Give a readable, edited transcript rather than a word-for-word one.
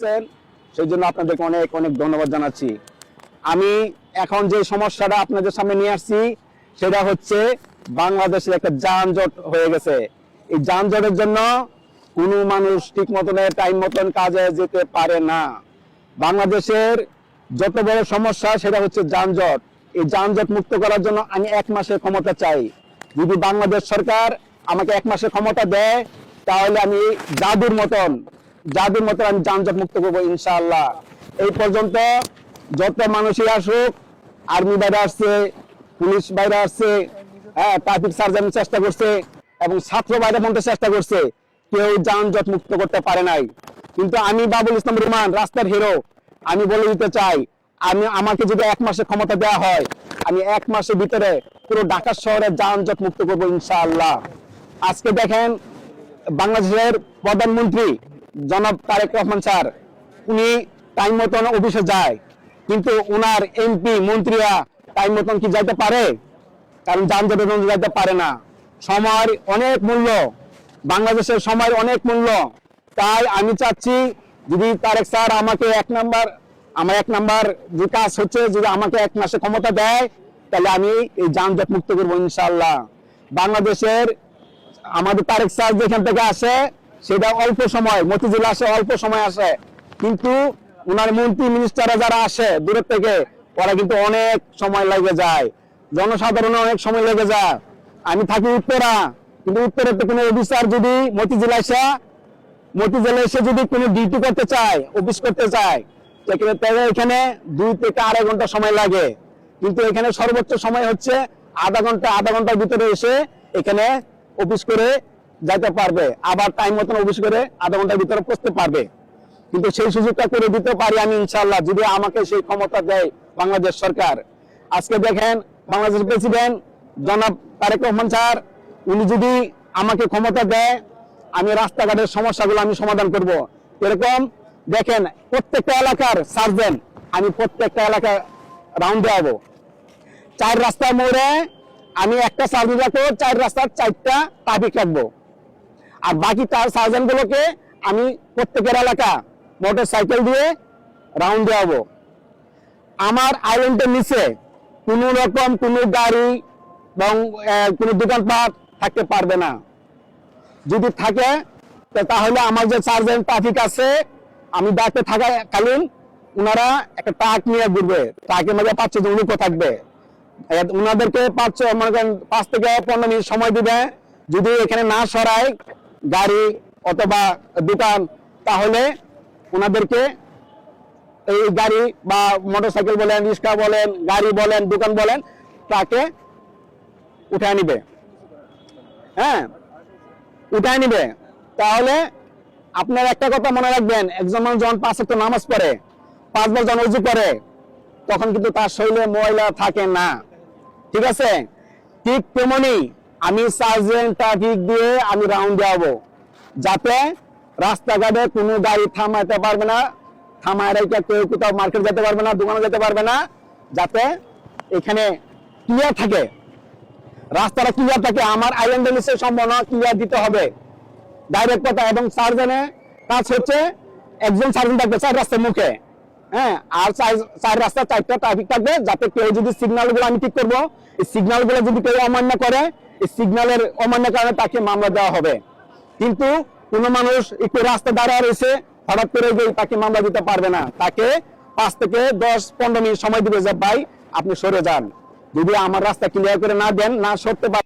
করছেন, সেই জন্য আপনাদেরকে অনেক অনেক ধন্যবাদ জানাচ্ছি। আমি এখন যে সমস্যাটা আপনাদের সামনে নিয়ে আসছি সেটা হচ্ছে বাংলাদেশের একটা যানজট হয়ে গেছে। এই যানজটের জন্য কোনো মানুষ ঠিক মতন টাইম মতন কাজে যেতে পারে না। বাংলাদেশের যত বড় সমস্যা সেটা হচ্ছে যানজট। এই যানজট মুক্ত করার জন্য আমি 1 মাসের ক্ষমতা চাই। যদি বাংলাদেশ সরকার আমাকে 1 মাসের ক্ষমতা দেয় তাহলে আমি জাদুর মতন আমি যানজট মুক্ত করবো ইনশাআল্লাহ। এই পর্যন্ত যত মানুষই আসুক, আর্মি বাইরে আসছে, পুলিশ বাইরে আসছে, হ্যাঁ, ট্রাফিক সার্জন চেষ্টা করছে এবং ছাত্র বাইরে মধ্যে চেষ্টা করছে, কেউ যানজট মুক্ত করতে পারে নাই। কিন্তু আমি বাবুল ইসলাম রুমান, রাস্তার হিরো, আমি বলে দিতে চাই, আমাকে যদি 1 মাসের ক্ষমতা দেওয়া হয়, আমি 1 মাসের ভিতরে পুরো ঢাকা শহরে যানজট মুক্ত করবো ইনশাআল্লাহ। আজকে দেখেন বাংলাদেশের প্রধানমন্ত্রী জনাব তারেক রহমান স্যার, উনি টাইম মতন অফিসে যায়, কিন্তু ওনার এমপি মন্ত্রীরা টাইম মতন কি যাইতে পারে? কারণ যানজটের জন্য যাইতে পারে না। সময়ের অনেক মূল্য, বাংলাদেশের সময়ের অনেক মূল্য। তাই আমি চাচ্ছি যদি তারেক স্যার আমাকে আমার 1 নাম্বার যে কাজ হচ্ছে, যদি আমাকে 1 মাসে ক্ষমতা দেয় তাহলে আমি এই যানজট মুক্ত করবো ইনশাআল্লাহ। বাংলাদেশের আমাদের তারেক স্যার যেখান থেকে আসে সেটা অল্প সময়, মতিঝিল আসে অল্প সময় আসে, কিন্তু ওনার মন্ত্রী মিনিস্টাররা যারা আসে দূরের থেকে, ওরা কিন্তু অনেক সময় লেগে যায়, জনসাধারণের অনেক সময় লেগে যায়। আমি থাকি উত্তরা, কিন্তু উত্তরাতে কোনো অফিসার যদি মতিঝিলে এসে যদি কোনো ডিউটি করতে চায়, অফিস করতে চায়, এখানে 2 থেকে 2.5 ঘন্টা সময় লাগে। কিন্তু এখানে সর্বোচ্চ সময় হচ্ছে আধা ঘন্টার ভিতরে এসে এখানে অফিস করে যাইতে পারবে, আবার টাইম মতন অফিস করে আধা ঘন্টার ভিতরে পৌঁছতে পারবে। কিন্তু সেই সুযোগটা করে দিতে পারি আমি ইনশাআল্লাহ, যদি আমাকে সেই ক্ষমতা দেয় বাংলাদেশ সরকার। আজকে দেখেন বাংলাদেশের প্রেসিডেন্ট জনাব তারেক রহমান স্যার, উনি যদি আমাকে ক্ষমতা দেয়, আমি রাস্তাঘাটের সমস্যাগুলো আমি সমাধান করব। এরকম দেখেন প্রত্যেকটা এলাকার সার্জেন্ট আমি প্রত্যেকটা এলাকা রাউন্ড দেওয়াবো। 4 রাস্তার মোড়ে আমি একটা সার্জেন্ট রাখবো, 4 রাস্তার 4টা ট্রাফিক রাখবো। আর বাকি 4 সার্জেন্ট গুলোকে আমি প্রত্যেকের এলাকা মোটর সাইকেল দিয়ে রাউন্ড দেওয়াবো। আমার আইল্যান্ডের নিচে কোনো রকম কোনো গাড়ি এবং কোনো দোকানপাট থাকতে পারবে না। যদি থাকে তাহলে আমার যে সার্জেন্ট ট্রাফিক আছে, আমি দায়িত্বে থাকাকালীন ওনারা একটা ট্রাক নিয়ে ঘুরবে, ট্রাকের মধ্যে 5-6 জন লোক থাকবে, ওনাদেরকে 5 থেকে 15 মিনিট সময় দিবে। যদি এখানে না সরায় গাড়ি অথবা দোকান, তাহলে ওনাদেরকে এই গাড়ি বা মোটরসাইকেল বলেন, রিক্সা বলেন, গাড়ি বলেন, দোকান বলেন, ট্রাকে উঠায় নিবে। হ্যাঁ, উঠায় নিবে। তাহলে আপনার একটা কথা মনে রাখবেন, একজন মানুষ যখন 5 ওয়াক্ত নামাজ পড়ে, 5 বার যখন ওযু করে, তখন কিন্তু তার শরীরে ময়লা থাকে না। ঠিক আছে? ঠিক তেমনি আমি সার্জেন্ট ট্রাফিক দিয়ে আমি রাউন্ড দেওয়াবো, যাতে রাস্তাঘাটে কোনো গাড়ি থামাইতে পারবে না, থামায় রেখে কেউ কোথাও মার্কেট যেতে পারবে না, দোকানে যেতে পারবে না, যাতে এখানে ক্লিয়ার থাকে, রাস্তাটা ক্লিয়ার থাকে। আমার আইল্যান্ডের নিচে সম্ভাবনা ক্লিয়ার দিতে হবে, ডাইরেক্ট কথা। এবং সার্জেনের কাজ হচ্ছে, একজন সার্জেন্ট থাকবে 4 রাস্তার মুখে, হ্যাঁ, আর 4 রাস্তা 4টা ট্রাফিক থাকবে, যাতে কেউ যদি সিগন্যালগুলো আমি ঠিক করবো, এই সিগন্যালগুলো যদি কেউ অমান্য করে, এই সিগন্যালের অমান্যের কারণে তাকে মামলা দেওয়া হবে। কিন্তু কোনো মানুষ একটু রাস্তা দাঁড়ায় রয়েছে, হঠাৎ করে তাকে মামলা দিতে পারবে না। তাকে 5 থেকে 10-15 মিনিট সময় দিবে যে ভাই আপনি সরে যান। যদি আমার রাস্তা ক্লিয়ার করে না দেন, না সরতে পারেন,